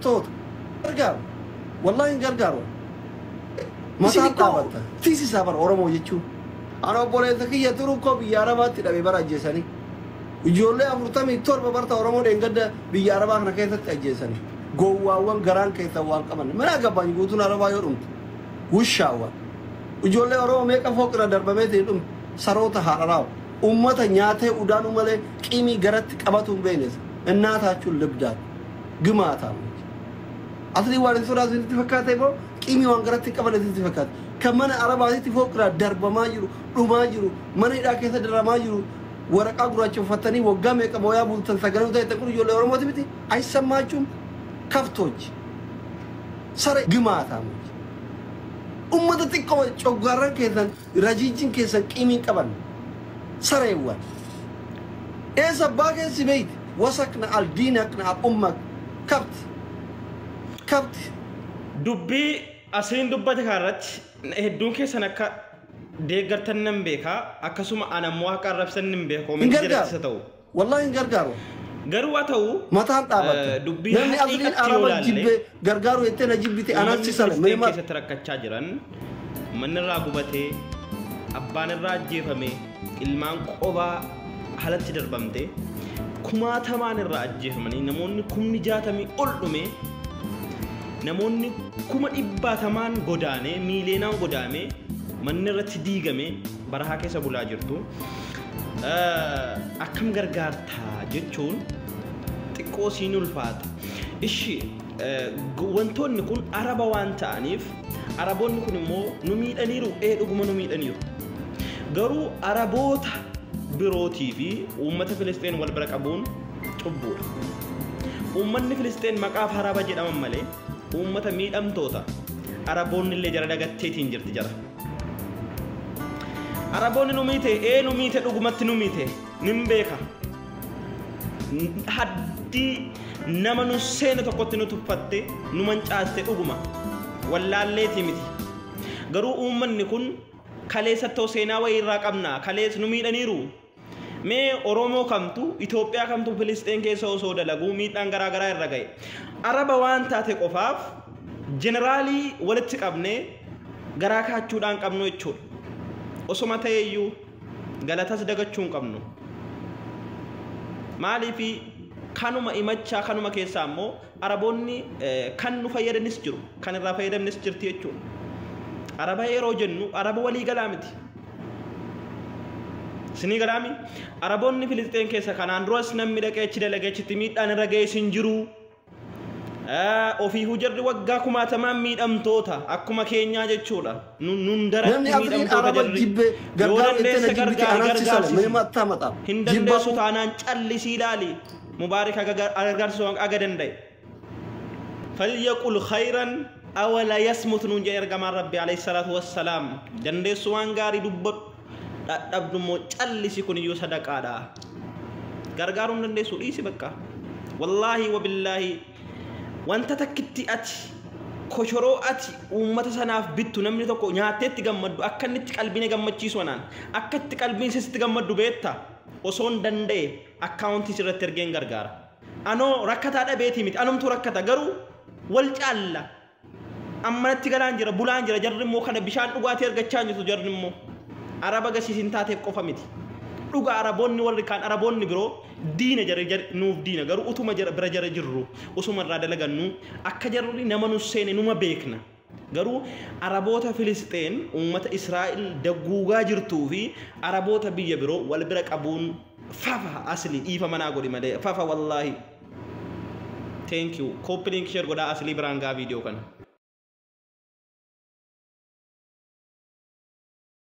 توت gargaaru wallahi gargaaru mataan dhaabata tiisi sabar oromoo jechuun ana obboleessa kiyya turuu koo biyya arabaatti dhabe bara ajjeesanii ijoollee 47 barta oromoo dheengadda biyya arabaa kana keessatti ajjeesanii gowwaawwan garaan keessa waan qaban mana gabbaan guutuun arabaa yoo dhumte wushaawan ijoollee oromoo meeqa fooqira darbamee ta'edhum saroota haadharaaw ummata nyaatee udaanu malee qimii garatti qabatu hin beeknes እናታችሁን ልብዳት ግማታ أصلي وارد سورة زين تفكرت يبو كيمي وانقرت كمان زين تفكرت كمان عربة زين تفكر درب ما يرو روما يرو من إذا كيس درب ما يرو ورق أقرأ شوف فتني وقامي كبويا بولتن سكروا ده تقول يقول لهم ما تبتي أي سماعهم كفتوج سر جماعة أمة تكوا شجرة كذا رجيجين كذا كيمي كمان سر يوان إيه سباق سبيت وسكنا على دينك على أمك كبت دبي أصلين دبّة كارت هدوك سنكا ديغرتن نمبيكا أكسوما أنا موافق رفسن نمبيكو من جرت ستو والله إنغرغارو غرو أتو متان تابت دبي يعني أصلين عرب جيب غرغارو يتنا جيبتي أنا سيسال ميما كيس تركت شاجران من الراغبته أبان الراجي فمي إلمان قوبا حالت دربمته كما تمان الراجي فمني نموني كم نجاتمي أولمي namoonni kuma dhibbatamaan godaane miileenaan godaame manni irratti diigame barahaa keessa bulaa jirtu akkam gargaartaa jechuun xiqqoo siin ulfaata ishi wantoonni kun araba waan ta'aniif araboonni kun immoo nu miidhaniiru dhuguma nu miidhaniiru garuu araboota birootii fi uummata Filisxeen wal bira qabuun cubbuudha uummanni Filisxeen maqaaf araba jedhaman malee ummata miidhamtoota araboonni illee jara dagatteetiin jirti jara araboonni nu miite dhugumatti nu miite nimbeeka haddi nama nu seena tokkotti nu tuffatte nu mancaaste dhuguma wallaalleetii miti garuu uummanni kun kaleessattoo seenaa wayii irraa qabna kalees nu miidhaniiru mee oromoo kamtu Itoophiyaa kamtu Filisxeen keessa osoo dalaguu miidhaan garaa garaa irra ga'e araba waan taate qofaaf generaalii walitti qabnee garaa kaachuudhaan qabnu jechuudha osoma ta'eeyyuu galatas dagachuu hin qabnu maaliif kanuma imachaa kanuma keessaa immoo araboonni kan nu fayyadanis jiru kan irraa fayyadamnis jirti jechuudha araba yeroo jennu araba walii galaa miti sini galaami araboonni Filisxeen keessa kanaan duras namni dhaqeechi dalageechitti miidhaan irra ga'ee sin jiru ofii hujarri waggaa kumaatamaan miidhamtoota akkuma keenyaa jechuudha nun daratti miidhamtoota jarri yoo dandeesse gargaarsi hin dandeessu taanaan callisii ilaali mubaarik gargaarsi waan aga danda'e falyaqul khayran aw la yasmut nun jee ergamaan rabbi alayhi salaatu wassalaam dandeessu waan gaarii dubbadhu dadhabdummoo callisi kun iyyuu sadaqaadha gargaaruun dandeessu dhiisi bakka wallaahi wabillaahi wanta takkitti ati koshoroo ati uummata sanaaf bittu namni tokko nyaateetti gammaddu akka inni qalbiin gammachiisu anaan akka itti qalbiin sitti gammaddu beetta osoon danda'e akkaawuntii sirratti ergeen gargaara anoo rakkataa dhabeetii miti anumtu rakkata garuu wal caalla ammanatti galaan jira bulaan jira jarri immoo kana bishaan dhugaatii argachaa jirtu jarri immoo araba gasiisin taateef qofa miti dhuga araboonni warri kaan araboonni biroo diina jara nuuf diina garuu utuma jara bira jara jirru usuma irraa dalagannu akka jarri nama nu seene numa beekna garuu araboota Filisxeen uummata Israa'el dagguugaa jirtuu fi araboota biyya biroo wal bira qabuun fafa asli dhiifa manaa godhi malee fafa wallaahi thank you copy link share godhaa asli biraan gaa video kana